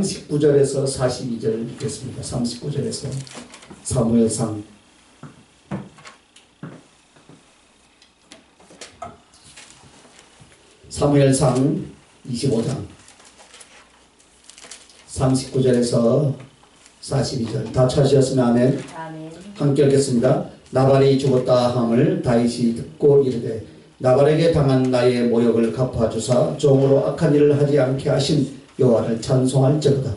39절에서 42절 읽겠습니다. 39절에서 사무엘상 25장 39절에서 42절 다 찾으셨으면 아멘. 함께 읽겠습니다. 나발이 죽었다 함을 다윗이 듣고 이르되 나발에게 당한 나의 모욕을 갚아주사 종으로 악한 일을 하지 않게 하신 여호와를 찬송할지어다.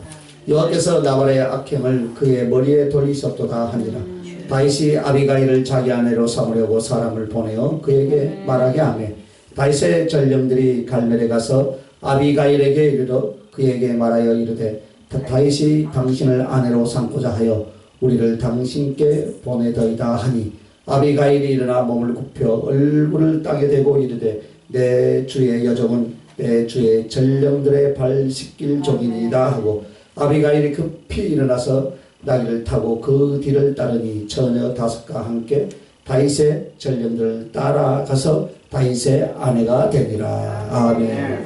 여호와께서 나발의 악행을 그의 머리에 돌리셨도다 하니라. 다윗이 아비가일을 자기 아내로 삼으려고 사람을 보내어 그에게 말하게 하며 다윗의 전령들이 갈멜에 가서 아비가일에게 이르러 그에게 말하여 이르되 다윗이 당신을 아내로 삼고자 하여 우리를 당신께 보내더이다 하니 아비가일이 일어나 몸을 굽혀 얼굴을 땅에 대고 이르되 내 주의 여종은 내 주의 전령들의 발 씻길 종이니이다 하고 아비가일이 급히 일어나서 나귀를 타고 그 뒤를 따르니 처녀 5과 함께 다윗의 전령들을 따라가서 다윗의 아내가 되니라. 아멘.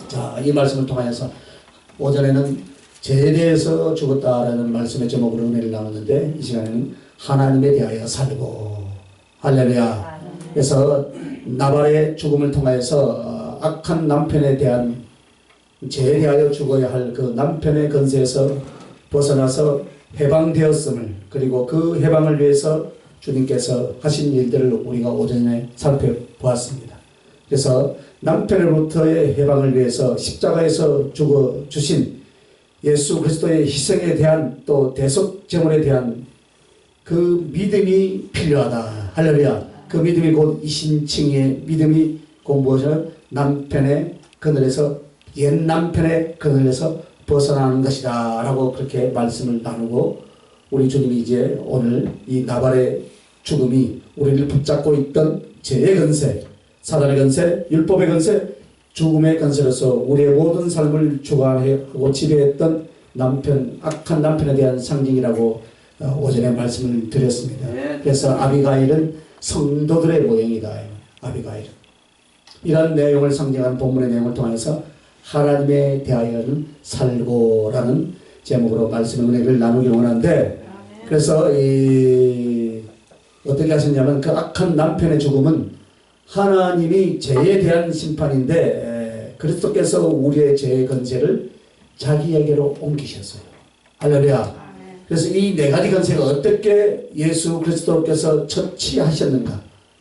자, 이 말씀을 통하여서 오전에는 죄에 대해서 죽었다라는 말씀의 제목으로 은혜를 나눴는데 이 시간에는 하나님에 대하여 살고 할렐루야. 그래서 나발의 죽음을 통하여서 악한 남편에 대한 죄에 대하여 죽어야 할 그 남편의 건세에서 벗어나서 해방되었음을 그리고 그 해방을 위해서 주님께서 하신 일들을 우리가 오전에 살펴보았습니다. 그래서 남편으로부터의 해방을 위해서 십자가에서 죽어주신 예수 그리스도의 희생에 대한 또 대속제물에 대한 그 믿음이 필요하다. 할렐루야. 그 믿음이 곧 이신칭의 믿음이 곧 무엇이냐면 남편의 그늘에서 옛 남편의 그늘에서 벗어나는 것이다 라고 그렇게 말씀을 나누고 우리 주님이 이제 오늘 이 나발의 죽음이 우리를 붙잡고 있던 죄의 건세, 사단의 건세, 율법의 건세, 죽음의 건세로서 우리의 모든 삶을 주관하고 지배했던 남편, 악한 남편에 대한 상징이라고 오전에 말씀을 드렸습니다. 그래서 아비가일은 성도들의 모형이다. 아비가일은 이런 내용을 상징한 본문의 내용을 통해서 하나님에 대하여는 살고라는 제목으로 말씀의 은혜를 나누기 원하는데 그래서 어떻게 하셨냐면 그 악한 남편의 죽음은 하나님이 죄에 대한 심판인데 그리스도께서 우리의 죄의 건세를 자기에게로 옮기셨어요. 할렐루야. 그래서 이 네 가지 건세가 어떻게 예수 그리스도께서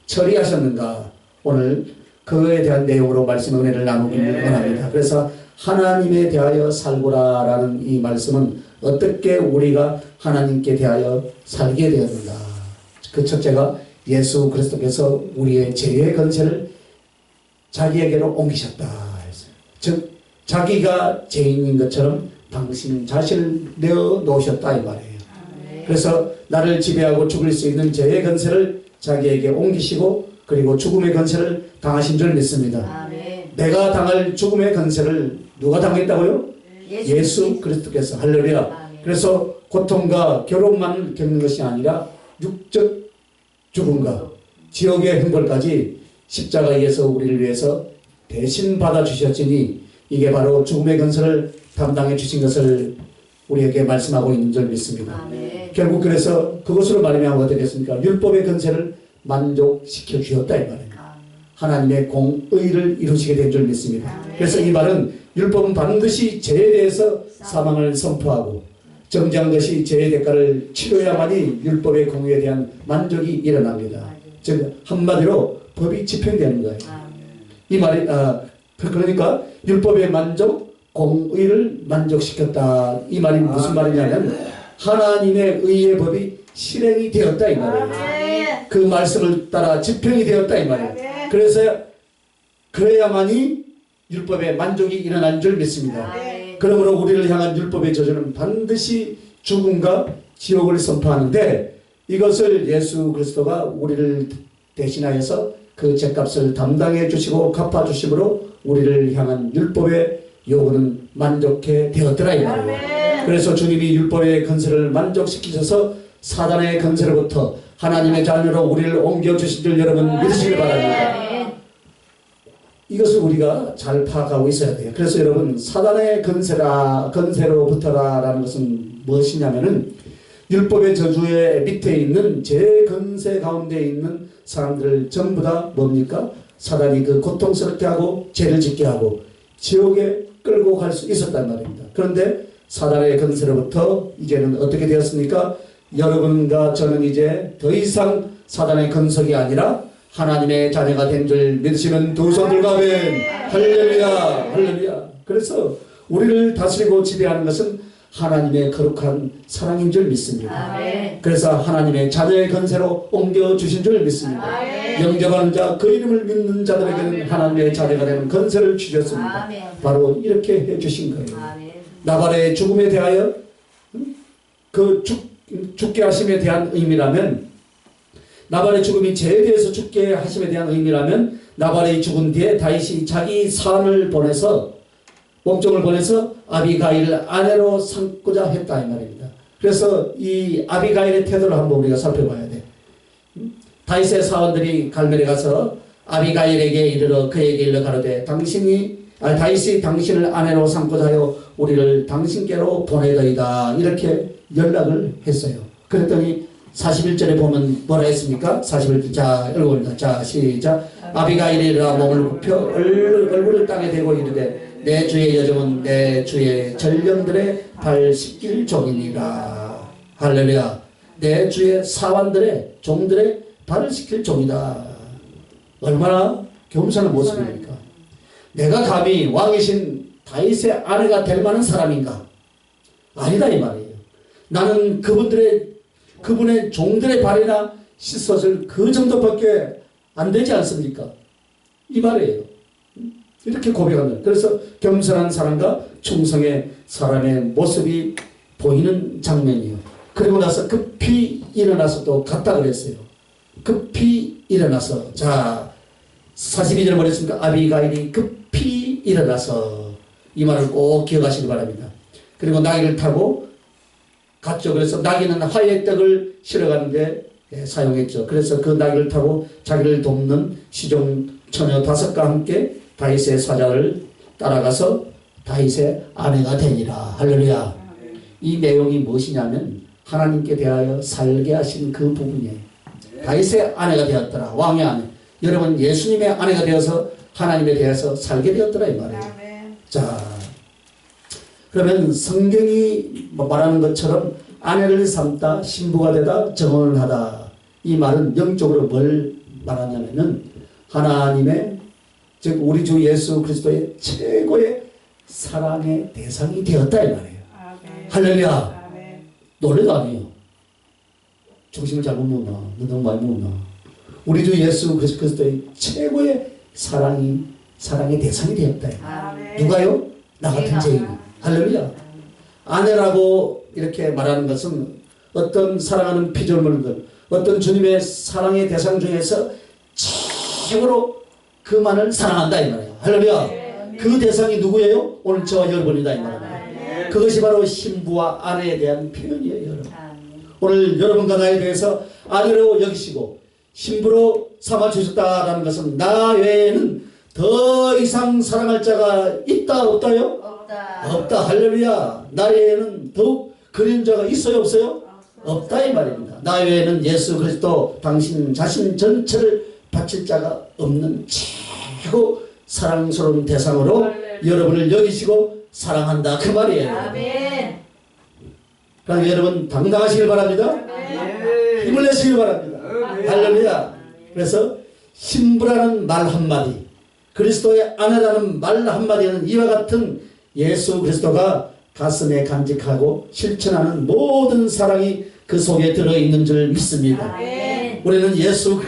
처리하셨는가 오늘 그에 대한 내용으로 말씀의 은혜를 나누기 원합니다. 그래서 하나님에 대하여 살고라라는 이 말씀은 어떻게 우리가 하나님께 대하여 살게 되었는가. 그 첫째가 예수 그리스도께서 우리의 죄의 건세를 자기에게로 옮기셨다. 즉 자기가 죄인인 것처럼 당신 자신을 내어놓으셨다 이 말이에요. 그래서 나를 지배하고 죽일 수 있는 죄의 건세를 자기에게 옮기시고 그리고 죽음의 건세를 당하신 줄 믿습니다. 아멘. 내가 당할 죽음의 건세를 누가 당했다고요? 예수 그리스도께서. 할렐루야. 아멘. 그래서 고통과 괴로움만 겪는 것이 아니라 육적 죽음과 지옥의 형벌까지 십자가에서 우리를 위해서 대신 받아주셨으니 이게 바로 죽음의 건세를 담당해 주신 것을 우리에게 말씀하고 있는 줄 믿습니다. 아멘. 결국 그래서 그것으로 말미암아 어떻게 됐습니까? 율법의 건세를 만족시켜 주셨다 이 말입니다. 하나님의 공의를 이루시게 된 줄 믿습니다. 그래서 이 말은 율법은 반드시 죄에 대해서 사망을 선포하고 정죄한 것이 죄의 대가를 치러야만이 율법의 공의에 대한 만족이 일어납니다. 즉 한마디로 법이 집행되는 거예요. 이 말이 그러니까 율법의 만족, 공의를 만족시켰다. 이 말이 무슨 말이냐면 하나님의 의의 법이 실행이 되었다 이 말이에요. 그 말씀을 따라 집행이 되었다 이 말이에요. 그래서 그래야만이 율법의 만족이 일어난 줄 믿습니다. 그러므로 우리를 향한 율법의 저주는 반드시 죽음과 지옥을 선포하는데 이것을 예수 그리스도가 우리를 대신하여서 그 죄값을 담당해 주시고 갚아 주심으로 우리를 향한 율법의 요구는 만족해 되었더라 이 말이에요. 그래서 주님이 율법의 건세를 만족시키셔서 사단의 건세로부터 하나님의 자녀로 우리를 옮겨주신 줄 여러분 믿으시길 바랍니다. 이것을 우리가 잘 파악하고 있어야 돼요. 그래서 여러분, 사단의 건세로부터라는 것은 무엇이냐면은 율법의 저주의 밑에 있는 제 건세 가운데 있는 사람들을 전부 다 뭡니까? 사단이 그 고통스럽게 하고 죄를 짓게 하고 지옥에 끌고 갈 수 있었단 말입니다. 그런데 사단의 건세로부터 이제는 어떻게 되었습니까? 여러분과 저는 이제 더 이상 사단의 건석이 아니라 하나님의 자녀가 된 줄 믿으시는 두 손들과 아멘. 할렐루야, 할렐루야. 그래서 우리를 다스리고 지배하는 것은 하나님의 거룩한 사랑인 줄 믿습니다. 아멘. 그래서 하나님의 자녀의 건세로 옮겨주신 줄 믿습니다. 아멘. 영접하는 자, 그 이름을 믿는 자들에게는 아멘. 하나님의 자녀가 되는 건세를 주셨습니다. 아멘. 바로 이렇게 해주신 거예요. 아멘. 나발의 죽음에 대하여 그 죽게 하심에 대한 의미라면, 나발의 죽음이 죄에 대해서 죽게 하심에 대한 의미라면, 나발이 죽은 뒤에 다윗이 자기 사람을 보내서, 몸종을 보내서 아비가일을 아내로 삼고자 했다 이 말입니다. 그래서 이 아비가일의 태도를 한번 우리가 살펴봐야 돼. 다윗의 사원들이 갈멜에 가서 아비가일에게 이르러 그에게 일러 가로되 다윗이 당신을 아내로 삼고자 하여 우리를 당신께로 보내더이다, 이렇게 연락을 했어요. 그랬더니 41절에 보면 뭐라 했습니까? 41절, 자, 읽어봅니다. 자, 시작. 아비가일이 일어나 몸을 굽혀 얼굴을 땅에 대고 이르되 내 주의 여종은 내 주의 전령들의 발 씻길 종이니라. 할렐루야. 내 주의 사환들의 종들의 발을 씻길 종이다. 얼마나 겸손한 모습입니까? 내가 감히 왕이신 다윗의 아내가 될 만한 사람인가? 아니다 이 말이에요. 나는 그분의 종들의 발이나 씻어줄 그 정도밖에 안 되지 않습니까? 이 말이에요. 이렇게 고백하는. 그래서 겸손한 사람과 충성의 사람의 모습이 보이는 장면이에요. 그리고 나서 급히 일어나서 또 갔다 그랬어요. 급히 일어나서, 자 42절 뭐랬습니까? 아비가일이 급히 일어나서, 이 말을 꼭 기억하시기 바랍니다. 그리고 나귀를 타고 갔죠. 그래서 나귀는 화의 떡을 실어가는데 사용했죠. 그래서 그 나귀를 타고 자기를 돕는 시종 처녀 5과 함께 다윗의 사자를 따라가서 다윗의 아내가 되니라. 할렐루야. 이 내용이 무엇이냐면 하나님께 대하여 살게 하신 그 부분이에요. 다윗의 아내가 되었더라. 왕의 아내. 여러분, 예수님의 아내가 되어서 하나님에 대해서 살게 되었더라 이 말이에요. 자, 그러면 성경이 말하는 것처럼 아내를 삼다, 신부가 되다, 정혼을 하다, 이 말은 영적으로 뭘 말하냐면은 하나님의, 즉 우리 주 예수 그리스도의 최고의 사랑의 대상이 되었다 이 말이에요. 아멘. 할렐루야. 아멘. 놀래도 아니에요. 정신을 잘못 먹나? 너 너무 많이 먹나? 우리 주 예수 그리스도의 최고의 사랑의 대상이 되었다. 아멘. 누가요? 나 같은 죄인이. 할렐루야. 아내라고 이렇게 말하는 것은 어떤 사랑하는 피조물들, 어떤 주님의 사랑의 대상 중에서 최고로 그만을 사랑한다 이 말이에요. 할렐루야. 그 대상이 누구예요? 오늘 저와 여러분이다 이 말이에요. 그것이 바로 신부와 아내에 대한 표현이에요. 여러분. 오늘 여러분과 나에 대해서 아내로 여기시고 신부로 삼아주셨다라는 것은 나 외에는 더 이상 사랑할 자가 있다 없다요? 없다. 할렐루야. 나 외에는 더욱 그리운 자가 있어요 없어요? 없다 이 말입니다. 나 외에는 예수 그리스도 당신 자신 전체를 바칠 자가 없는 최고 사랑스러운 대상으로 여러분을 여기시고 사랑한다 그 말이에요. 아멘. 그럼 여러분 당당하시길 바랍니다. 아멘. 힘을 내시길 바랍니다. 아멘. 할렐루야. 그래서 신부라는 말 한마디, 그리스도의 아내라는 말 한마디는 이와 같은 예수 그리스도가 가슴에 간직하고 실천하는 모든 사랑이 그 속에 들어있는 줄 믿습니다. 아멘. 우리는 예수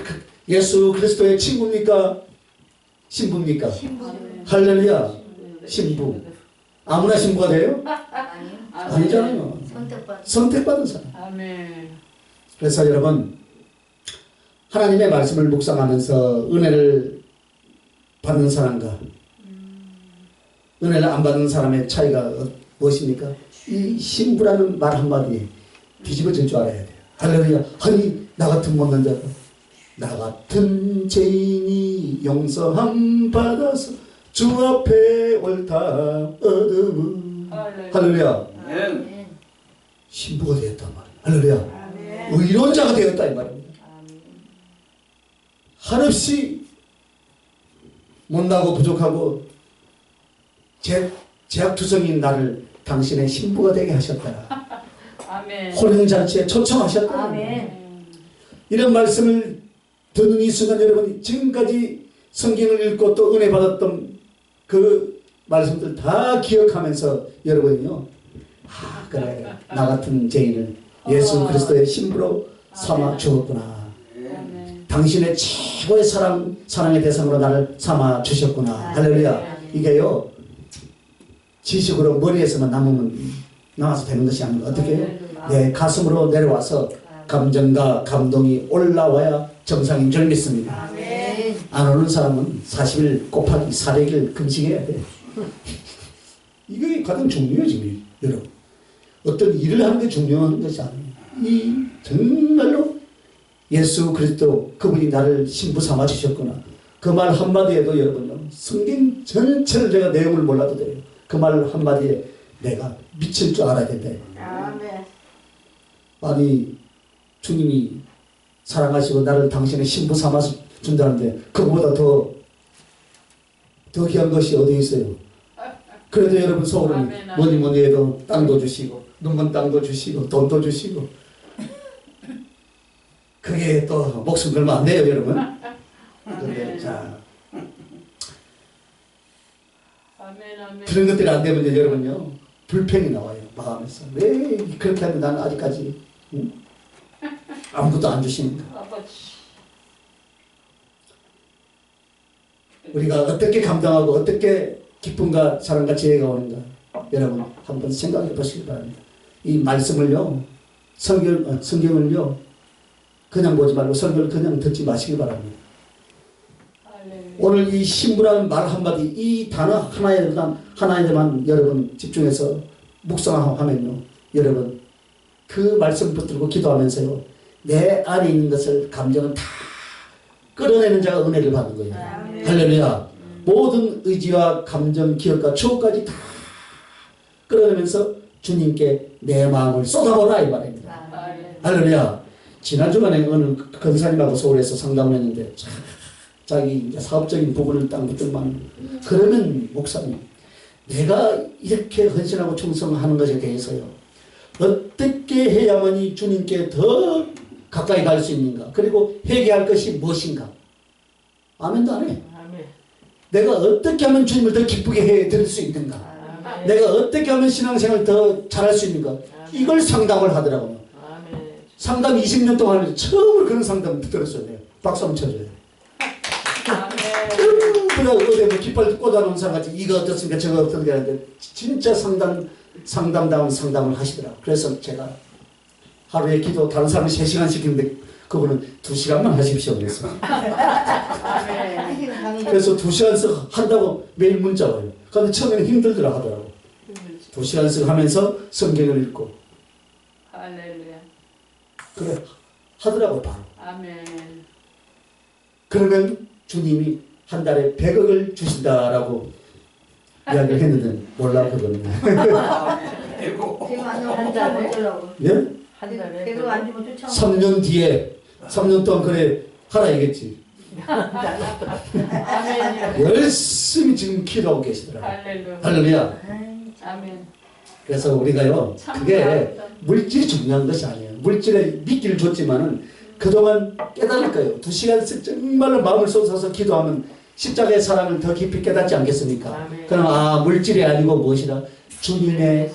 그리스도의 친구입니까? 신부입니까? 할렐루야. 신부. 아무나 신부가 돼요? 아니잖아요. 선택받은 사람. 아멘. 그래서 여러분, 하나님의 말씀을 묵상하면서 은혜를 받는 사람과 은혜를 안 받는 사람의 차이가 무엇입니까? 이 신부라는 말 한마디에 뒤집어질 줄 알아야 돼요. 할렐루야. 아니 나 같은 못난 자가 나 같은 죄인이 용서함 받아서 주 앞에 옳다 얻음은 할렐루야. 아멘. 신부가 되었단 말이야. 할렐루야. 의론자가 되었다 이 말입니다. 한없이 못나고 부족하고 제약투성인 나를 당신의 신부가 되게 하셨다. 아멘. 혼인잔치에 초청하셨다. 아멘. 이런 말씀을 듣는 이 순간 여러분이 지금까지 성경을 읽고 또 은혜 받았던 그 말씀들 다 기억하면서 여러분이요, 아 그래 나 같은 죄인을 예수 그리스도의 신부로 삼아 주었구나. 당신의 최고의 사랑의 대상으로 나를 삼아 주셨구나. 할렐루야. 이게요 지식으로 머리에서만 남아서 되는 것이 아니고 어떻게 해요? 내 가슴으로 내려와서 감정과 감동이 올라와야 정상인 줄 믿습니다. 아멘. 안 오는 사람은 40일 곱하기 400일 금식해야 돼. 이게 가장 중요해요 지금 여러분. 어떤 일을 하는 게 중요한 것이 아니에요. 이 정말로 예수 그리스도 그분이 나를 신부 삼아 주셨구나. 그 말 한마디에도 여러분요 성경 전체를 제가 내용을 몰라도 돼요. 그 말 한마디에 내가 미칠 줄 알아야 된다. 아멘. 아니 주님이 사랑하시고 나를 당신의 신부 삼아서 준다는데 그거보다 더 귀한 것이 어디 있어요. 그래도 여러분 속으로는 뭐니 해도 땅도 주시고 눈먼 땅도 주시고 돈도 주시고 그게 또 목숨 걸면 안 돼요 여러분. 그런데 자 그런 것들이 안 되면 이제 여러분요 불평이 나와요 마음에서. 왜 그렇게 하면 나는 아직까지 응? 아무것도 안 주시는가. 우리가 어떻게 감당하고 어떻게 기쁨과 사랑과 지혜가 오는가 여러분 한번 생각해 보시기 바랍니다. 이 말씀을요 성경을요 그냥 보지 말고 설교를 그냥 듣지 마시기 바랍니다. 오늘 이 신부라는 말 한마디 이 단어 하나에만 여러분 집중해서 묵상하면요 여러분 그 말씀 붙들고 기도하면서요 내 안에 있는 것을 감정은 다 끌어내는 자가 은혜를 받는 거예요. 할렐루야. 모든 의지와 감정 기억과 추억까지 다 끌어내면서 주님께 내 마음을 쏟아보라 이 말입니다. 할렐루야. 지난 주간에 어느 권사님하고 서울에서 상담을 했는데 자기 이제 사업적인 부분을 딱 묻더만 그러면 목사님 내가 이렇게 헌신하고 충성하는 것에 대해서요 어떻게 해야만이 주님께 더 가까이 갈 수 있는가 그리고 회개할 것이 무엇인가. 아멘도 안 해. 내가 어떻게 하면 주님을 더 기쁘게 해드릴 수 있는가. 내가 어떻게 하면 신앙생활을 더 잘할 수 있는가. 이걸 상담을 하더라고요. 상담 20년 동안 하면서 처음으로 그런 상담을 들었어요. 박수 한번 쳐줘요. 그냥 어디 뭐 깃발 꽂아놓은 사람같이 이거 어떻습니까 저거 어떻게 하는데 진짜 상담다운 상담을 하시더라고요. 그래서 제가 하루에 기도 다른 사람은 3시간 시키는데 그분은 2시간만 하십시오 그랬어요. 그래서 2시간씩 한다고 매일 문자 와요. 그런데 처음에는 힘들더라 하더라고요. 2시간씩 하면서 성경을 읽고 그래 하더라고 바로. 그러면 주님이 한 달에 100억을 주신다라고 이야기를 했는데 몰라 그거는. 한 달에? 예? 한 달에? 3년 뒤에 3년 동안 그래 하라 얘기했지. 열심히 지금 기도하고 계시더라고요. 할렐루야. 그래서 우리가요 그게 물질이 중요한 것이 아니에요. 물질에 미끼를 줬지만은 그동안 깨달을 거예요. 2시간씩 정말로 마음을 쏟아서 기도하면 십자가의 사랑을 더 깊이 깨닫지 않겠습니까? 그럼 물질이 아니고 무엇이라 주님의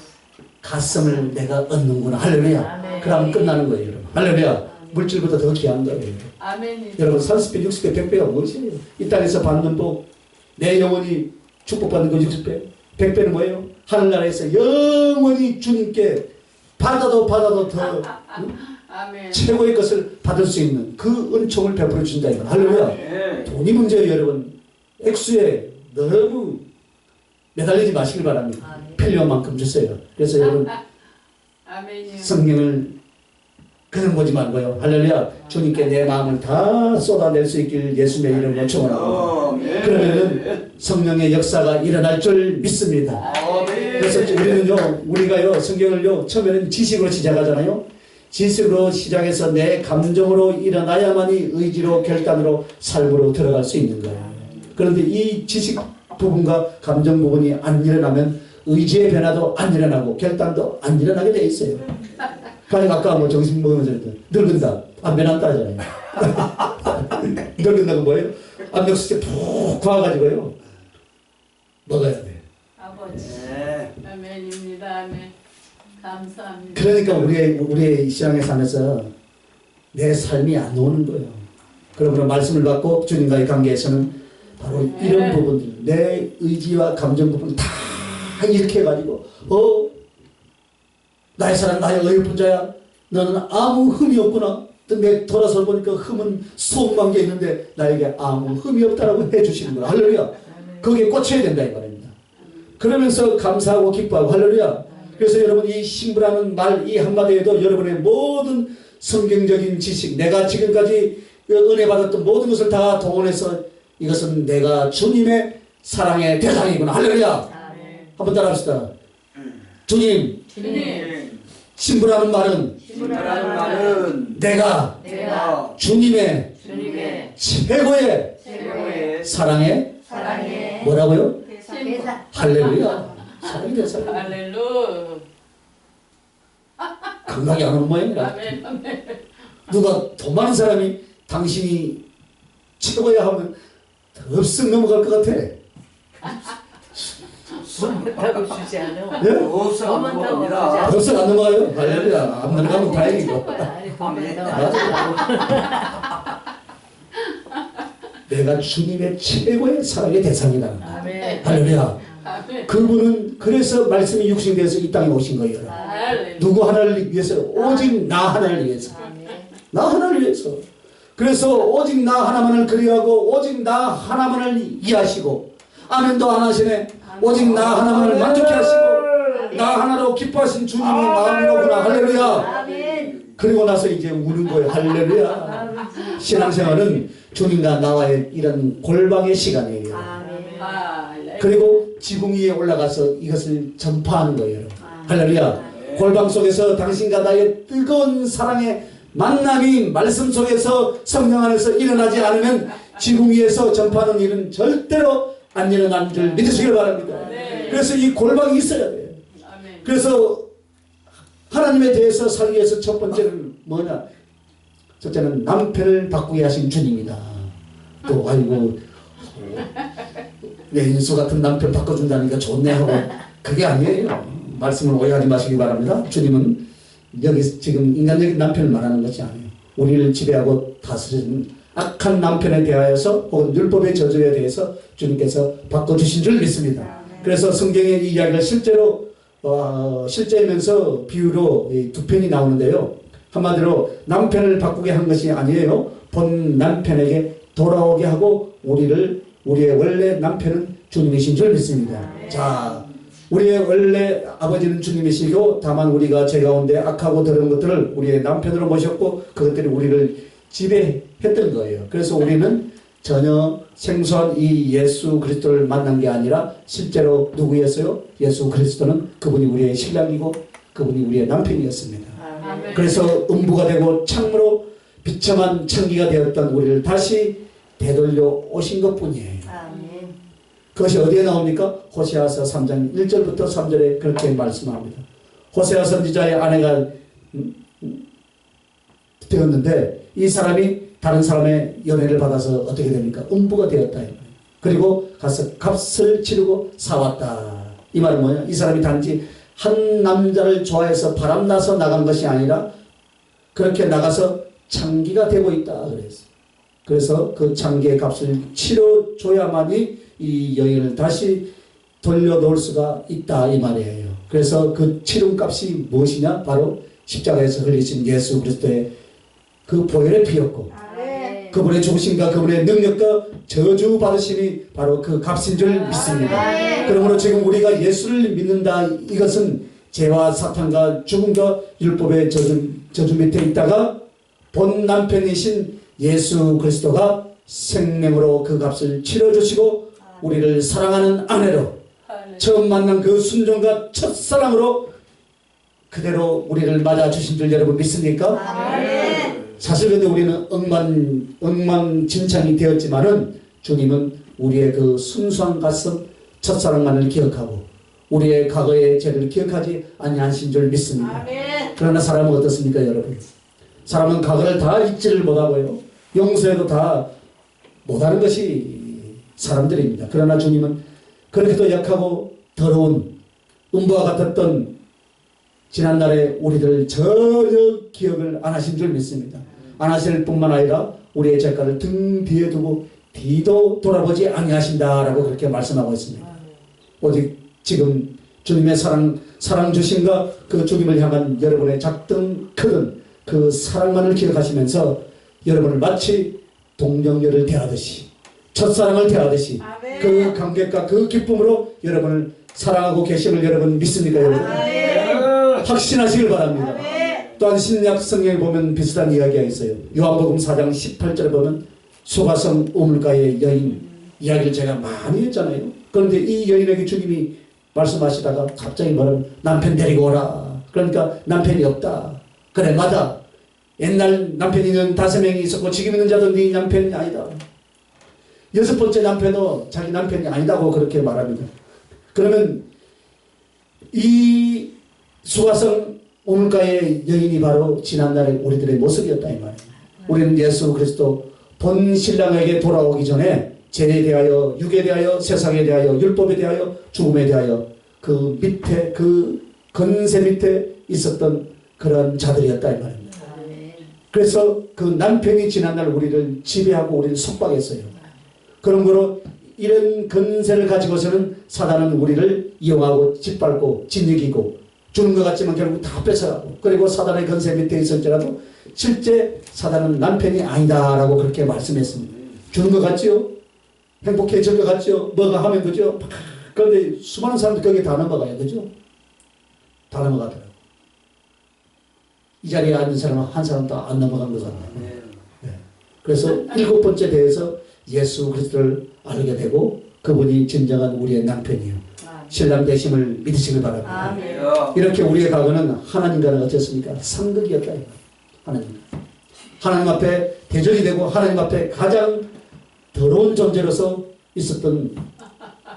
가슴을 내가 얻는구나. 할렐루야. 그러면 끝나는 거예요. 여러분. 할렐루야. 물질보다 더 귀한 거예요. 여러분 30배, 60배, 100배가 무엇이에요? 이 땅에서 받는 복, 내 영혼이 축복받는 거 60배, 100배는 뭐예요? 하늘나라에서 영원히 주님께 받아도 더 최고의 것을 받을 수 있는 그 은총을 베풀어 준다 이거. 할렐루야. 돈이 문제예요 여러분. 액수에 너무 매달리지 마시길 바랍니다. 필요한 만큼 주세요. 그래서 여러분 성경을 그냥 보지 말고요. 할렐루야. 주님께 내 마음을 다 쏟아낼 수 있길 예수의 이름으로 축원합니다. 그러면은 성령의 역사가 일어날 줄 믿습니다. 그래서 우리가요 성경을요 처음에는 지식으로 시작하잖아요. 지식으로 시작해서 내 감정으로 일어나야만이 의지로 결단으로 삶으로 들어갈 수 있는 거예요. 그런데 이 지식 부분과 감정 부분이 안 일어나면 의지의 변화도 안 일어나고 결단도 안 일어나게 돼 있어요. 그러니까 아까 뭐 정신 먹으면서 늙은다 안 변한다 하잖아요. 늙은다고 뭐예요? 압력수치 푹 과가지고요 먹어야 돼. 아버지. 아멘입니다. 아멘. 감사합니다. 그러니까 우리의 신앙의 삶에서 내 삶이 안 오는 거예요. 그러므로 말씀을 받고 주님과의 관계에서는 바로 이런 부분들, 내 의지와 감정 부분 다 이렇게 해가지고 나의 사랑 나의 어여쁜 자야 너는 아무 흠이 없구나. 내 돌아서 보니까 흠은 수억만 개 있는데 나에게 아무 흠이 없다라고 해주시는 거야. 할렐루야. 거기에 꽂혀야 된다 이 말입니다. 그러면서 감사하고 기뻐하고 할렐루야. 그래서 여러분 이 신부라는 말 이 한마디에도 여러분의 모든 성경적인 지식 내가 지금까지 은혜 받았던 모든 것을 다 동원해서 이것은 내가 주님의 사랑의 대상이구나. 할렐루야. 한번 따라합시다. 주님 신부라는 말은 내가 주님의 최고의 사랑의 뭐라고요? 할렐루야. 사랑의 대상. 할렐루야. 감각이 안 오는 모양이라. 아멘. 아멘. 누가 더 많은 사람이 당신이 최고야 하면 덥석 넘어갈 것 같아. 하고 주지 않아. 예? 없어 안 먹습니다. 덥석 안 넘어가요? 할렐루야. 안 넘어가면 다행이고. 내가 주님의 최고의 사랑의 대상이다. 아멘. 할렐루야. 아멘. 그분은 그래서 말씀이 육신되어서 이 땅에 오신 거예요. 할렐루야. 누구 하나를 위해서 오직 나 하나를 위해서. 나 하나를 위해서. 그래서 오직 나 하나만을 그리하고 오직 나 하나만을 이해하시고 아멘도 안 하시네. 오직 나 하나만을 만족해 하시고 나 하나로 기뻐하신 주님이 마음이로구나. 할렐루야. 아멘. 그리고 나서 이제 우는 거예요. 할렐루야. 신앙생활은 주님과 나와의 이런 골방의 시간이에요. 아멘. 할렐루야. 그리고 지붕 위에 올라가서 이것을 전파하는 거예요. 할렐루야. 골방 속에서 당신과 나의 뜨거운 사랑의 만남이 말씀 속에서 성령 안에서 일어나지 않으면 지붕 위에서 전파하는 일은 절대로 안 일어나는 줄 믿으시길 바랍니다. 네. 그래서 이 골방이 있어야 돼요. 아멘. 그래서 하나님에 대해서 살기 위해서 첫 번째는 뭐냐? 첫째는 남편을 바꾸게 하신 주님이다. 또 아이고 외인수 같은 남편 바꿔준다니까 좋네 하고 그게 아니에요. 말씀을 오해하지 마시기 바랍니다. 주님은 여기 지금 인간적인 남편을 말하는 것이 아니에요. 우리를 지배하고 다스리는 악한 남편에 대하여서 혹은 율법의 저주에 대해서 주님께서 바꿔주신 줄 믿습니다. 그래서 성경의 이 이야기가 실제면서 비유로 두 편이 나오는데요. 한마디로 남편을 바꾸게 한 것이 아니에요. 본 남편에게 돌아오게 하고 우리의 원래 남편은 주님이신 줄 믿습니다. 자, 우리의 원래 아버지는 주님이시고 다만 우리가 제 가운데 악하고 더러운 것들을 우리의 남편으로 모셨고 그것들이 우리를 지배했던 거예요. 그래서 우리는 전혀 생소한 이 예수 그리스도를 만난 게 아니라 실제로 누구였어요? 예수 그리스도는 그분이 우리의 신랑이고 그분이 우리의 남편이었습니다. 아멘. 그래서 음부가 되고 창으로 비참한 청기가 되었던 우리를 다시 되돌려 오신 것뿐이에요. 아멘. 그것이 어디에 나옵니까? 호세아서 3장 1절부터 3절에 그렇게 말씀합니다. 호세아 선지자의 아내가 되었는데 이 사람이 다른 사람의 연애를 받아서 어떻게 됩니까? 음부가 되었다. 그리고 가서 값을 치르고 사왔다. 이 말은 뭐냐? 이 사람이 단지 한 남자를 좋아해서 바람나서 나간 것이 아니라 그렇게 나가서 창기가 되고 있다. 그래서 그 창기의 값을 치러줘야만이 이 여인을 다시 돌려놓을 수가 있다. 이 말이에요. 그래서 그 치름값이 무엇이냐? 바로 십자가에서 흘리신 예수 그리스도의 그 보혈의 피였고 그분의 죽으심과 그분의 능력과 저주 받으심이 바로 그 값인 줄 믿습니다. 그러므로 지금 우리가 예수를 믿는다 이것은 죄와 사탄과 죽음과 율법의 저주 밑에 있다가 본 남편이신 예수 그리스도가 생명으로 그 값을 치러주시고 우리를 사랑하는 아내로 처음 만난 그 순종과 첫사랑으로 그대로 우리를 맞아주신 줄 여러분 믿습니까? 사실 근데 우리는 엉망진창이 되었지만은 주님은 우리의 그 순수한 가슴 첫사랑만을 기억하고 우리의 과거의 죄를 기억하지 아니하신 줄 믿습니다. 그러나 사람은 어떻습니까 여러분? 사람은 과거를 다 잊지를 못하고요. 용서해도 다 못하는 것이 사람들입니다. 그러나 주님은 그렇게도 약하고 더러운 음부와 같았던 지난날의 우리들 전혀 기억을 안 하신 줄 믿습니다. 안 하실 뿐만 아니라 우리의 죄가를 등 뒤에 두고 뒤도 돌아보지 아니하신다라고 그렇게 말씀하고 있습니다. 오직 지금 주님의 사랑 주심과 그 주님을 향한 여러분의 작든 크든 그 사랑만을 기억하시면서 여러분을 마치 동정녀를 대하듯이 첫사랑을 대하듯이 그 감격과 그 기쁨으로 여러분을 사랑하고 계심을 여러분 믿습니까 여러분? 확신하시길 바랍니다. 또한 신약 성경에 보면 비슷한 이야기가 있어요. 요한복음 4장 18절에 보면 소가성 우물가의 여인 이야기를 제가 많이 했잖아요. 그런데 이 여인에게 주님이 말씀하시다가 갑자기 말하면 남편 데리고 오라. 그러니까 남편이 없다. 그래 맞아. 옛날 남편이는 5명이 있었고 지금 있는 자도 네 남편이 아니다. 6번째 남편도 자기 남편이 아니다고 그렇게 말합니다. 그러면 이 수가성 우물가의 여인이 바로 지난날의 우리들의 모습이었다 이 말이에요. 우리는 예수 그리스도 본 신랑에게 돌아오기 전에 죄에 대하여 육에 대하여 세상에 대하여 율법에 대하여 죽음에 대하여 그 밑에 그 건세 밑에 있었던 그런 자들이었다 이 말입니다. 그래서 그 남편이 지난날 우리를 지배하고 우리를 속박했어요. 그러므로 이런 건세를 가지고서는 사단은 우리를 이용하고 짓밟고 짓이기고 주는 것 같지만 결국 다 뺏어가고 그리고 사단의 건세 밑에 있을지라도 실제 사단은 남편이 아니다라고 그렇게 말씀했습니다. 주는 것 같지요? 행복해질 것 같지요? 뭐가 하면 그죠? 그런데 수많은 사람들 거기에 다 넘어가요. 그죠? 다 넘어가더라고요. 이 자리에 앉은 사람은 한 사람도 안 넘어간 것 같아요. 네. 그래서 7번째 대해서 예수 그리스도를 알게 되고 그분이 진정한 우리의 남편이요. 신랑 되심을 믿으시길 바랍니다. 이렇게 우리의 과거는 하나님과는 어땠습니까? 상극이었다. 하나님 앞에 대적이 되고 하나님 앞에 가장 더러운 존재로서 있었던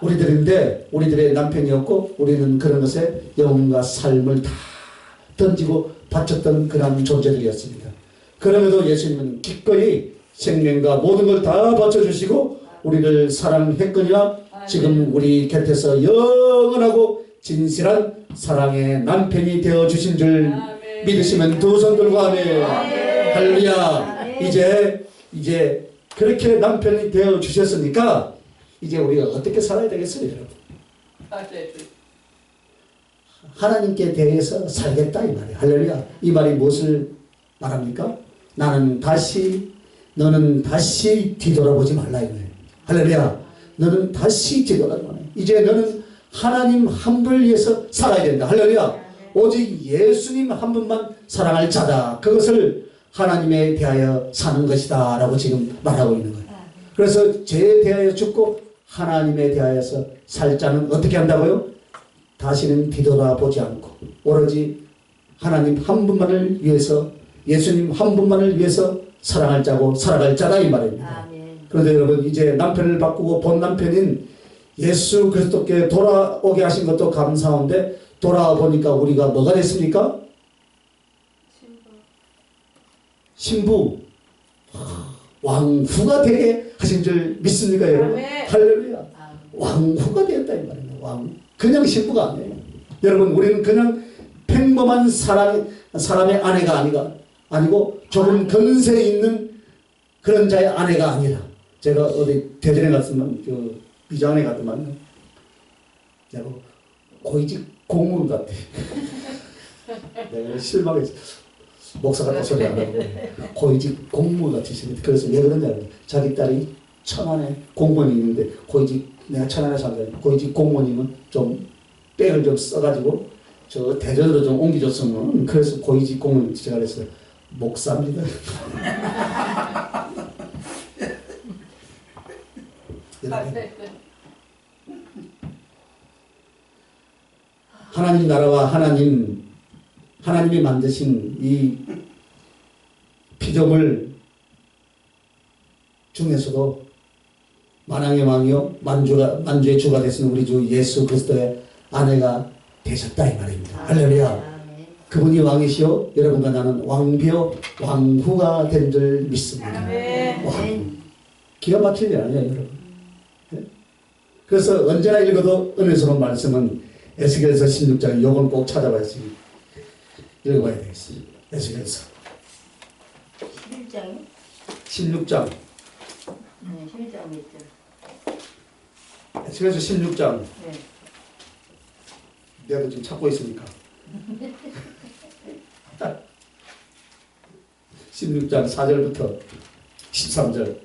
우리들인데 우리들의 남편이었고 우리는 그런 것에 영혼과 삶을 다 던지고 바쳤던 그런 존재들이었습니다. 그럼에도 예수님은 기꺼이 생명과 모든 걸 다 바쳐주시고 우리를 사랑했거니와 지금 우리 곁에서 영원하고 진실한 사랑의 남편이 되어주신 줄 믿으시면 두 손 들고 아멘. 할렐루야. 이제 그렇게 남편이 되어주셨으니까 이제 우리가 어떻게 살아야 되겠어요 여러분? 하나님께 대해서 살겠다 이 말이에요. 할렐루야. 이 말이 무엇을 말합니까? 너는 다시 뒤돌아보지 말라 이거예요. 할렐루야. 너는 다시 뒤돌아보지 말라. 이제 너는 하나님 한 분을 위해서 살아야 된다. 할렐루야. 오직 예수님 한 분만 사랑할 자다. 그것을 하나님에 대하여 사는 것이다 라고 지금 말하고 있는 거예요. 그래서 죄에 대하여 죽고 하나님에 대하여서 살 자는 어떻게 한다고요? 다시는 뒤돌아보지 않고 오로지 하나님 한 분만을 위해서 예수님 한 분만을 위해서 사랑할 자고 살아갈 자다 이 말입니다. 그런데 여러분 이제 남편을 바꾸고 본 남편인 예수 그리스도께 돌아오게 하신 것도 감사한데 돌아와 보니까 우리가 뭐가 됐습니까? 신부 왕후가 되게 하신 줄 믿습니까 여러분? 할렐루야. 왕후가 되었다 이 말입니다. 왕 그냥 신부가 아니에요. 여러분 우리는 그냥 평범한 사람의 아내가 아니고 조금 건세 있는 그런 자의 아내가 아니라 제가 어디 대전에 갔으면 그 비장에 갔더만 내가 고위직 공무원 같아. 내가 실망했어. 목사 같은 소리 안 하고 고위직 공무원 같이 생겼다. 그래서 왜 그러냐 자기 딸이 천안에 공무원이 있는데 고위직 내가 천안에 살거든. 고위직 공무원이면 좀 백을 좀 써가지고 저 대전으로 좀 옮겨줬으면 그래서 고위직공은 제가 그랬어요. 목사입니다. 하나님 나라와 하나님이 만드신 이 피조물 중에서도 만왕의 왕이요 만주의 주가 되시는 우리 주 예수 그리스도의 아내가 되셨다 이 말입니다. 할렐루야. 그분이 왕이시요 여러분과 나는 왕비요 왕후가 된 줄 믿습니다. 와, 기가 막히지 않아요 여러분. 네? 그래서 언제나 읽어도 은혜스러운 말씀은 에스겔서 16장 요건 꼭 찾아봐야지. 읽어봐야 되겠어요. 에스겔서 11장이요? 16장 네, 11장 있죠. 에스겔서 16장 네. 내가 지금 찾고 있으니까 16장 4절부터 13절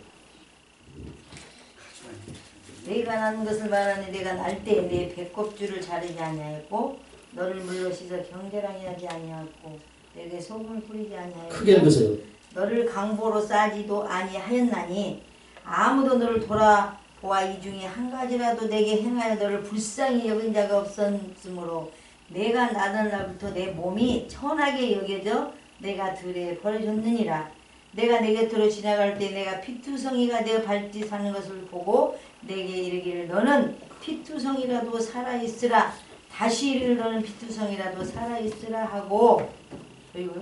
내가 난 것을 말하니 내가 날 때 내 배꼽줄을 자르지 아니하였고 너를 물로 씻어 경계랑이 하지 아니하였고 내게 소금을 뿌리지 아니하였고 크게 읽으세요. 너를 강보로 싸지도 아니하였나니 아무도 너를 돌아보아 이 중에 한 가지라도 내게 행하여 너를 불쌍히 여긴 자가 없었으므로 내가 나던 날부터 내 몸이 천하게 여겨져 내가 들에 버려졌느니라. 내가 내 곁으로 지나갈 때 내가 피투성이가 되어 밟지 사는 것을 보고 내게 이르기를 너는 피투성이라도 살아있으라. 다시 이르기를 너는 피투성이라도 살아있으라 하고 그리고요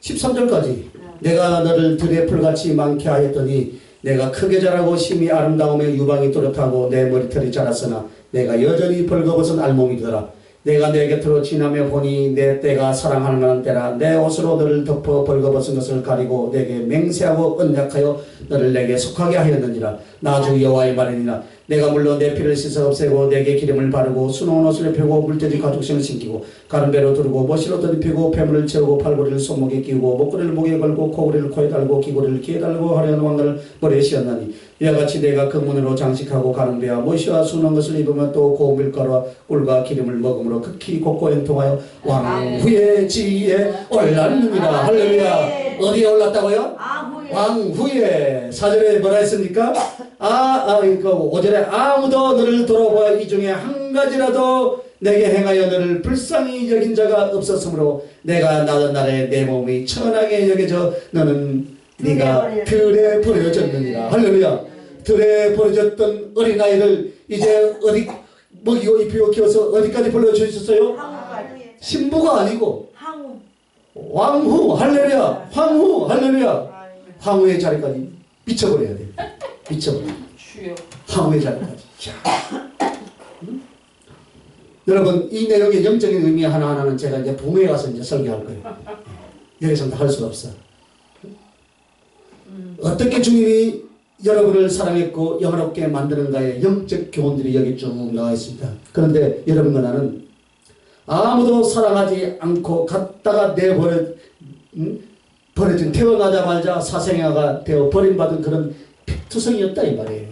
13절까지 내가 너를 들의 풀같이 많게 하였더니 내가 크게 자라고 심히 아름다움에 유방이 또렷하고 내 머리털이 자랐으나 내가 여전히 벌거벗은 알몸이더라. 내가 내 곁으로 지나며 보니 내 때가 사랑할 만한 때라. 내 옷으로 너를 덮어 벌거벗은 것을 가리고 내게 맹세하고 언약하여 너를 내게 속하게 하였느니라. 나 주 여호와의 말이니라. 내가 물론 내 피를 씻어 없애고 내게 기름을 바르고 수놓은 옷을 입히고 물돼지 가죽신을 신기고 가른배로 두르고 멋시로 덧입히고 폐물을 채우고 팔고리를 손목에 끼우고 목걸이를 목에 걸고 코고리를 코에 달고 귀고리를 귀에 달고 화려한 왕관을 머리에 씌웠나니 이와 같이 내가 금문으로 장식하고 가른배와 못이와 수놓은 것을 입으면 또 고운 밀가루와 꿀과 기름을 먹음으로 극히 곱고 행통하여 왕후의 지위에 올랐느니라. 할렐루야. 어디에 올랐다고요? 왕후에. 4절에 뭐라 했습니까? 그러니까 5절에 아무도 너를 돌아보아 이 중에 한 가지라도 내게 행하여 너를 불쌍히 여긴 자가 없었으므로 내가 나던 날에 내 몸이 천하게 여겨져 너는 네가 들에 버려졌느니라. 할렐루야. 들에 버려졌던 어린아이를 이제 어디 먹이고 입히고 키워서 어디까지 불러주셨어요? 신부가 아니고 왕후. 할렐루야. 황후. 할렐루야. 황후의 자리까지 미쳐버려야 돼. 미쳐버려. 황후의 자리까지. 응? 여러분 이 내용의 영적인 의미 하나하나는 제가 이제 부모에 가서 이제 설교할 거예요. 여기서는 다 할 수가 없어. 어떻게 주님이 여러분을 사랑했고 영원롭게 만드는가의 영적 교훈들이 여기 쭉 나와 있습니다. 그런데 여러분과 나는 아무도 사랑하지 않고 갔다가 버려진 태어나자마자 사생아가 되어 버림받은 그런 피투성이었다 이 말이에요.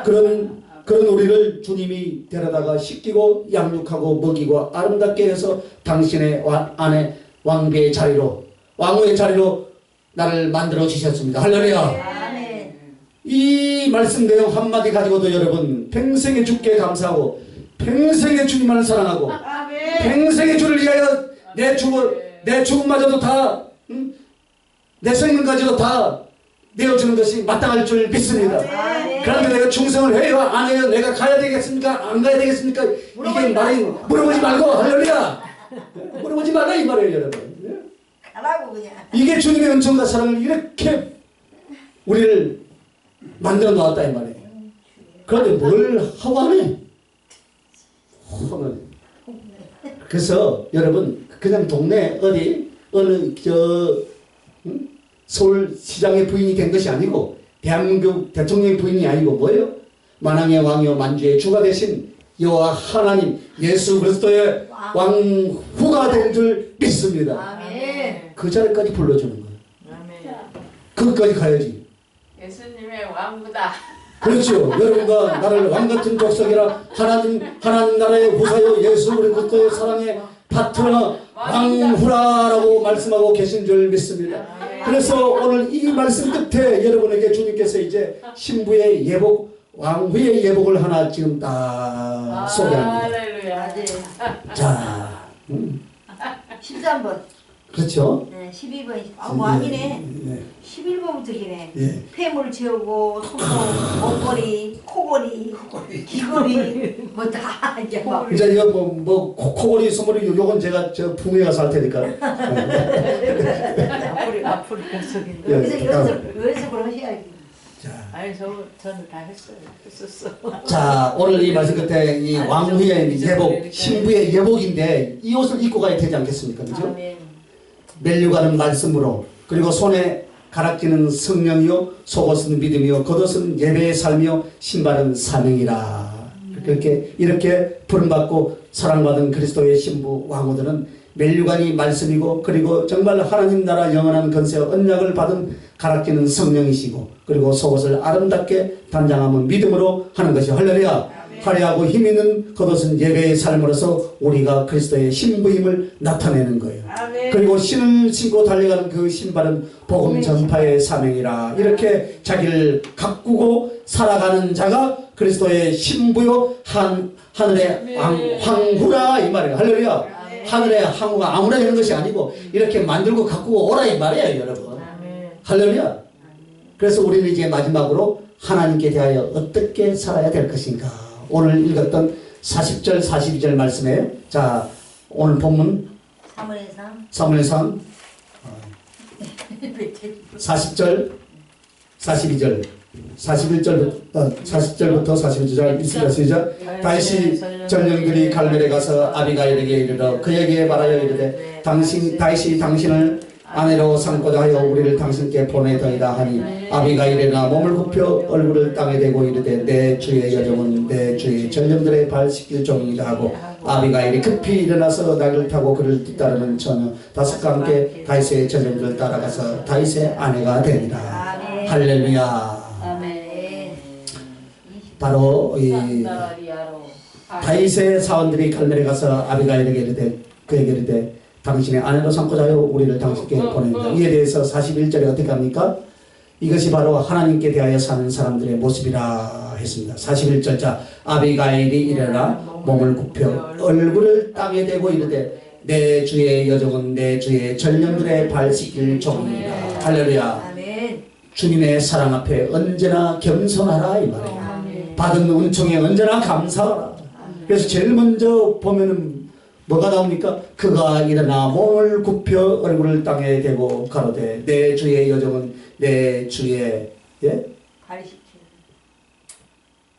그런 우리를 주님이 데려다가 씻기고 양육하고 먹이고 아름답게 해서 당신의 아내 왕비의 자리로 왕후의 자리로 나를 만들어 주셨습니다. 할렐루야. 이 말씀 내용 한마디 가지고도 여러분 평생의 주께 감사하고 평생의 주님만을 사랑하고 평생의 주를 위하여 내 죽음마저도 다 내 생명까지도 다 내어주는 것이 마땅할 줄 믿습니다. 그런데 내가 충성을 해요 안 해요? 내가 가야 되겠습니까? 안 가야 되겠습니까? 이게 말이 물어보지 말고 할렐루야. 물어보지 말라 이 말이에요 여러분. 가라고 그냥. 이게 주님의 은총과 사랑을 이렇게 우리를 만들어 놓았다 이 말이에요. 그런데 뭘 하고 안 해? 그래서 여러분 그냥 동네 어느 서울시장의 부인이 된 것이 아니고 대한민국 대통령의 부인이 아니고 뭐예요? 만왕의 왕이요 만주의 주가 되신 여호와 하나님 예수 그리스도의 왕후가 된 줄 믿습니다. 그 자리까지 불러주는 거예요. 그것까지 가야지. 예수님의 왕후다. 그렇죠. 여러분과 나를 왕같은 족속이라 하나님 나라의 후사요 예수 그리스도의 사랑의 파트너 왕후라라고 말씀하고 계신 줄 믿습니다. 그래서 오늘 이 말씀 끝에 여러분에게 주님께서 이제 신부의 예복, 왕후의 예복을 하나 지금 딱 소개합니다. 할렐루야. 자, 13번. 그렇죠? 네, 12번. 아, 왕이네. 네. 11번부터 기네. 예. 폐물 채우고 손목, 목걸이, 코걸이, 귀걸이 뭐 다 이제 막. 이제 이거 코골이 소머리 요건 제가 저 부모에 가서 할 테니까. 앞으로 계속인데. 예. 그래서 연습을 하셔야지. 아니 저는 다 했어요. 했었어. 자, 오늘 이 말씀 끝에 이 왕후의 예복, 신부의 예복인데 이 옷을 입고 가야 되지 않겠습니까? 그죠? 아멘. 멜류가는 말씀으로, 그리고 손에 가락지는 성령이요, 속옷은 믿음이요, 겉옷은 예배의 삶이요, 신발은 사명이라. 그렇게 이렇게 부름받고 사랑받은 그리스도의 신부 왕후들은 멜류관이 말씀이고, 그리고 정말 하나님 나라 영원한 건세와 언약을 받은 가락지는 성령이시고, 그리고 속옷을 아름답게 단장하면 믿음으로 하는 것이 할렐루야. 화려하고 힘있는 겉옷은 예배의 삶으로서 우리가 그리스도의 신부임을 나타내는 거예요. 아멘. 그리고 신을 신고 달려가는 그 신발은 복음 전파의 사명이라. 이렇게 자기를 가꾸고 살아가는 자가 그리스도의 신부요 하늘의 황후라 이 말이에요. 할렐루야. 하늘의 황후가 아무나 이런 것이 아니고 이렇게 만들고 가꾸고 오라 이 말이에요, 여러분. 할렐루야. 그래서 우리는 이제 마지막으로 하나님께 대하여 어떻게 살아야 될 것인가. 오늘 읽었던 40절 42절 말씀에, 자, 오늘 본문 사무엘상 40절 42절 40절부터 41절 있습니다. 시작. 다윗이 전령들이 갈멜에 가서 아비가일에게 이르러 그에게 말하여 이르되 다윗이 당신을 아내로 삼고자 하여 우리를 당신께 보내더이다 하니 아비가일이나 몸을 굽혀 얼굴을 땅에 대고 이르되 내 주의 여종은 내 주의 전령들의 발 씻길 종이다 하고 아비가일이 급히 일어나서 낙을 타고 그를 뒤따르는 처녀 다섯과 함께 다윗의 전령들을 따라가서 다윗의 아내가 되니라. 할렐루야. 바로 이 다윗의 사원들이 갈멜에 가서 아비가일에게 이르되 그에게 이르되 당신의 아내로 삼고자 하여 우리를 당신께 보낸다. 이에 대해서 41절에 어떻게 합니까? 이것이 바로 하나님께 대하여 사는 사람들의 모습이라 했습니다. 41절. 자, 아비가일이 일어나 몸을 굽혀 얼굴을 땅에 대고 이르되 내 주의 여종은 내 주의 전령들의 발 씻길 종이라. 할렐루야. 주님의 사랑 앞에 언제나 겸손하라 이 말이에요. 받은 은총에 언제나 감사하라. 그래서 제일 먼저 보면은 뭐가 나옵니까? 그가 일어나 몸을 굽혀 얼굴을 땅에 대고 가로되 내 주의 여종은 내 주의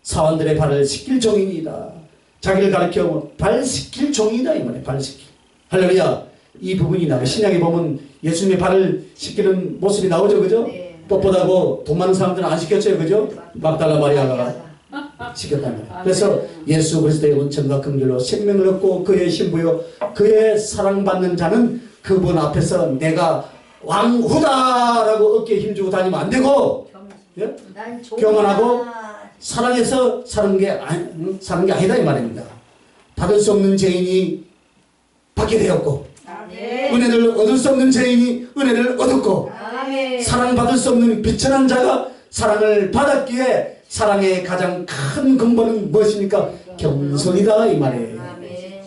사원들의 발을 씻길 종이니이다. 자기를 가리켜 발 씻길 종이다 이 말이에요. 발 씻길. 할렐루야. 이 부분이 나와요. 신약에 보면 예수님의 발을 씻기는 모습이 나오죠, 그죠? 뻣뻣하고 돈 많은 사람들은 안 씻겼어요, 그죠? 막달라 마리아가 시켰다는 거예요. 그래서 예수 그리스도의 은총과 긍휼로 생명을 얻고 그의 신부요 그의 사랑받는 자는 그분 앞에서 내가 왕후다라고 어깨에 힘주고 다니면 안 되고 예? 교만하고 사랑해서 사는 게 아니다 이 말입니다. 받을 수 없는 죄인이 받게 되었고 은혜를 얻을 수 없는 죄인이 은혜를 얻었고 사랑받을 수 없는 비천한 자가 사랑을 받았기에 사랑의 가장 큰 근본은 무엇입니까? 겸손이다 이 말이에요.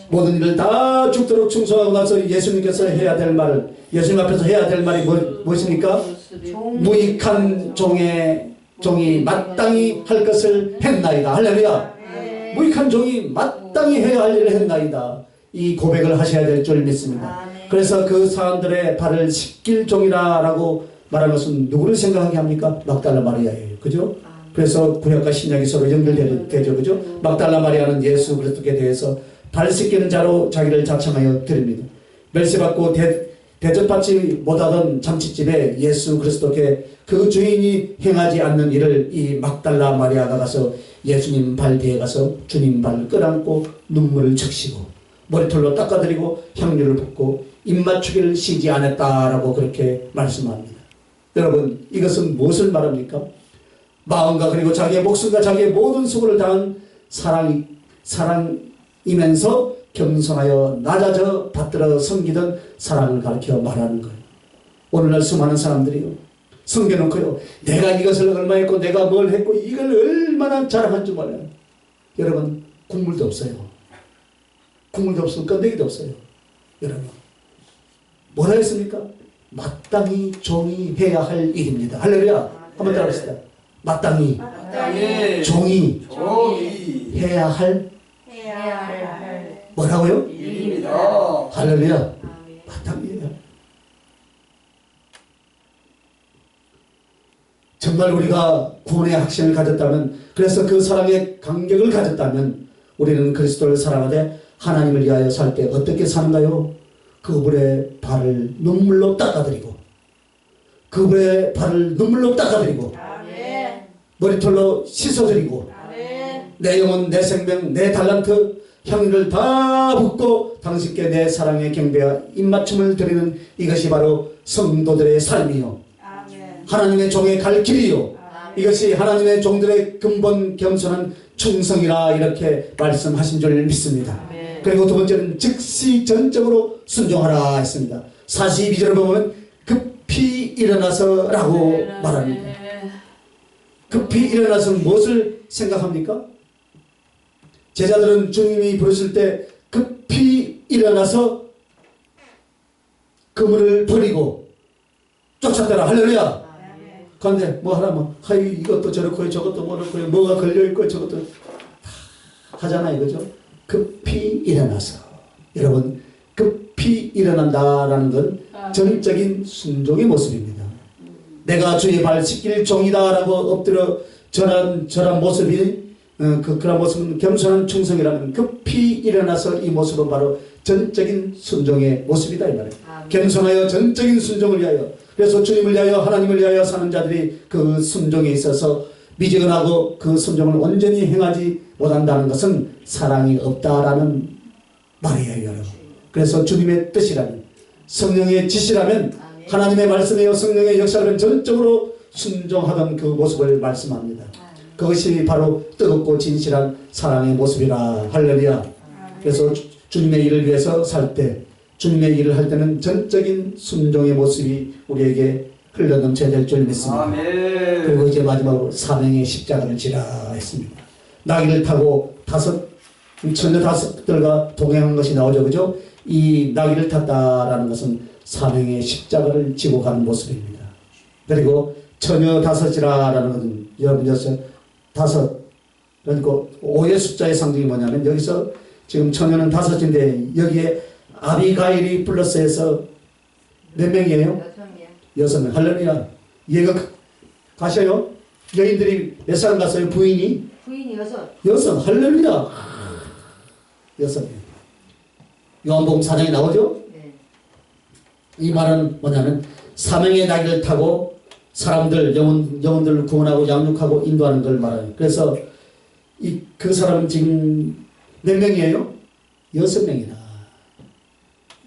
모든 일을 다 죽도록 충성하고 나서 예수님께서 해야 될 말을 예수님 앞에서 해야 될 말이 무엇입니까? 무익한 종이 마땅히 할 것을 했나이다. 할렐루야. 무익한 종이 마땅히 해야 할 일을 했나이다. 이 고백을 하셔야 될 줄 믿습니다. 그래서 그 사람들의 발을 씻길 종이라고 말하는 것은 누구를 생각하게 합니까? 막달라 마리아예요. 그죠? 그래서 구약과 신약이 서로 연결되죠. 그죠? 막달라 마리아는 예수 그리스도께 대해서 발 씻기는 자로 자기를 자청하여 드립니다. 멸시받고 대접받지 못하던 잔치집에 예수 그리스도께 그 주인이 행하지 않는 일을 이 막달라 마리아가 가서 예수님 발 뒤에 가서 주님 발을 끌안고 눈물을 적시고 머리털로 닦아드리고 향유를 붓고 입맞추기를 쉬지 않았다라고 그렇게 말씀합니다. 여러분 이것은 무엇을 말합니까? 마음과 그리고 자기의 목숨과 자기의 모든 수고를 다한 사랑이면서 겸손하여 낮아져 받들어 섬기던 사랑을 가르쳐 말하는 거예요. 오늘날 수많은 사람들이요, 섬겨놓고요, 내가 이것을 얼마 했고 내가 뭘 했고 이걸 얼마나 자랑한 줄 몰라요. 여러분, 국물도 없어요. 국물도 없으면 건더기도 없어요. 여러분, 뭐라 했습니까? 마땅히 종이 해야 할 일입니다. 할렐루야. 한번 따라합시다. 마땅히 종이 해야 할 뭐라고요? 일입니다. 할렐루야. 마땅히요. 정말 우리가 구원의 확신을 가졌다면, 그래서 그 사랑의 간격을 가졌다면 우리는 그리스도를 사랑하되 하나님을 위하여 살 때 어떻게 사는가요? 그분의 발을 눈물로 닦아드리고, 그분의 발을 눈물로 닦아드리고, 머리털로 씻어드리고, 내 영혼, 내 생명, 내 달란트, 향유를 다 붓고 당신께 내 사랑의 경배와 입맞춤을 드리는 이것이 바로 성도들의 삶이요, 하나님의 종의 갈 길이요, 이것이 하나님의 종들의 근본 겸손한 충성이라 이렇게 말씀하신 줄 믿습니다. 그리고 두 번째는 즉시 전적으로 순종하라 했습니다. 42절을 보면 급히 일어나서 라고 말합니다. 급히 일어나서 무엇을 생각합니까? 제자들은 주님이 부르실 때 급히 일어나서 그물을 버리고 쫓았더라. 할렐루야. 그런데 뭐 하라면 하이 이것도 저렇고 저것도 뭐렇고 뭐가 걸려있고 저것도 다 하잖아요. 그죠? 급히 일어나서. 여러분, 급히 일어난다라는 건 전적인 순종의 모습입니다. 내가 주의 발 씻길 종이다라고 엎드려 저런 모습이 그런 모습은 겸손한 충성이라면, 급히 일어나서 이 모습은 바로 전적인 순종의 모습이다 이 말이에요. 겸손하여 전적인 순종을 위하여, 그래서 주님을 위하여 하나님을 위하여 사는 자들이 그 순종에 있어서 미지근하고 그 순종을 온전히 행하지 못한다는 것은 사랑이 없다라는 말이에요, 여러분. 그래서 주님의 뜻이라면, 성령의 지시라면, 하나님의 말씀이요 성령의 역사라면 전적으로 순종하던 그 모습을 말씀합니다. 그것이 바로 뜨겁고 진실한 사랑의 모습이라. 할렐루야. 그래서 주님의 일을 위해서 살 때, 주님의 일을 할 때는 전적인 순종의 모습이 우리에게 흘러넘쳐야 될 줄 믿습니다. 아멘. 그리고 이제 마지막으로 사명의 십자가를 지라 했습니다. 나귀를 타고 처녀 다섯들과 동행한 것이 나오죠. 그죠? 이 나귀를 탔다라는 것은 사명의 십자가를 지고 가는 모습입니다. 그리고 처녀 다섯이라는 것은 여러분 다섯, 그러니까 5의 숫자의 상징이 뭐냐면, 여기서 지금 처녀는 다섯인데 여기에 아비가일이 플러스해서 몇 명이에요? 6명. 할렐루야. 이해가 가셔요? 여인들이 몇 사람 갔어요? 부인이 6. 할렐루야. 6명. 요한복음 4장에 나오죠? 이 말은 뭐냐면 사명의 나귀를 타고 사람들, 영혼들을 구원하고 양육하고 인도하는 걸 말해요. 그래서 그 사람은 지금 몇 명이에요? 6명이다.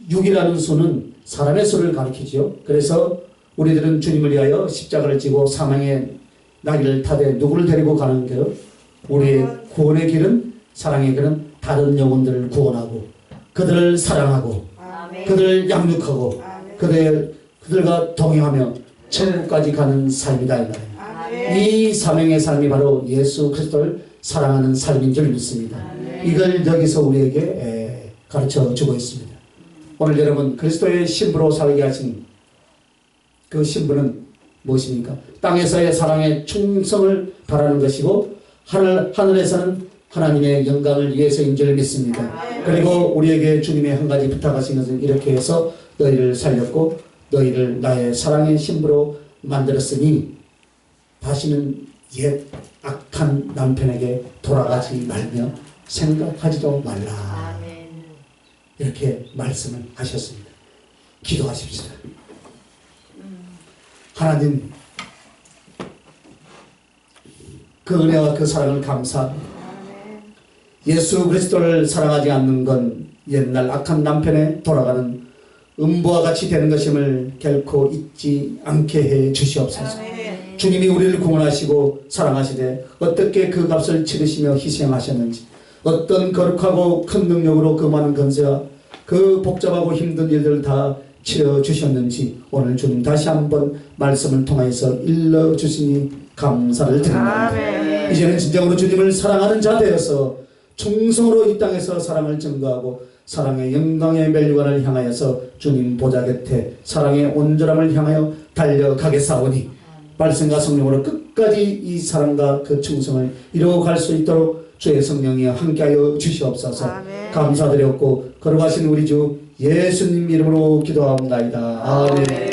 6이라는 수는 사람의 수를 가리키죠. 그래서 우리들은 주님을 위하여 십자가를 지고 사명의 나귀를 타되 누구를 데리고 가는 거예요? 우리의 구원의 길은, 사랑의 길은 다른 영혼들을 구원하고 그들을 사랑하고 그들을 양육하고 그들과 동행하며 천국까지 가는 삶이다 이 말이에요. 이 사명의 삶이 바로 예수 그리스도를 사랑하는 삶인 줄 믿습니다. 이걸 여기서 우리에게 가르쳐 주고 있습니다. 오늘 여러분 그리스도의 신부로 살게 하신 그 신부는 무엇입니까? 땅에서의 사랑의 충성을 바라는 것이고 하늘에서는 하나님의 영광을 위해서인 줄 믿습니다. 그리고 우리에게 주님의 한 가지 부탁하신 것은 이렇게 해서 너희를 살렸고 너희를 나의 사랑의 신부로 만들었으니 다시는 옛 악한 남편에게 돌아가지 말며 생각하지도 말라. 이렇게 말씀을 하셨습니다. 기도하십시다. 하나님, 그 은혜와 그 사랑을 감사합니다. 예수 그리스도를 사랑하지 않는 건 옛날 악한 남편에 돌아가는 음부와 같이 되는 것임을 결코 잊지 않게 해 주시옵소서. 주님이 우리를 구원하시고 사랑하시되 어떻게 그 값을 치르시며 희생하셨는지, 어떤 거룩하고 큰 능력으로 그 많은 건세와 그 복잡하고 힘든 일들을 다 치러주셨는지 오늘 주님 다시 한번 말씀을 통해서 일러주시니 감사를 드립니다. 이제는 진정으로 주님을 사랑하는 자 되어서 충성으로 이 땅에서 사랑을 증거하고 사랑의 영광의 멸류관을 향하여서 주님 보좌 곁에 사랑의 온전함을 향하여 달려가겠사오니 말씀과 성령으로 끝까지 이 사랑과 그 충성을 이루어갈 수 있도록 주의 성령이 함께하여 주시옵소서. 감사드렸고 거룩하신 우리 주 예수님 이름으로 기도합니다. 아멘.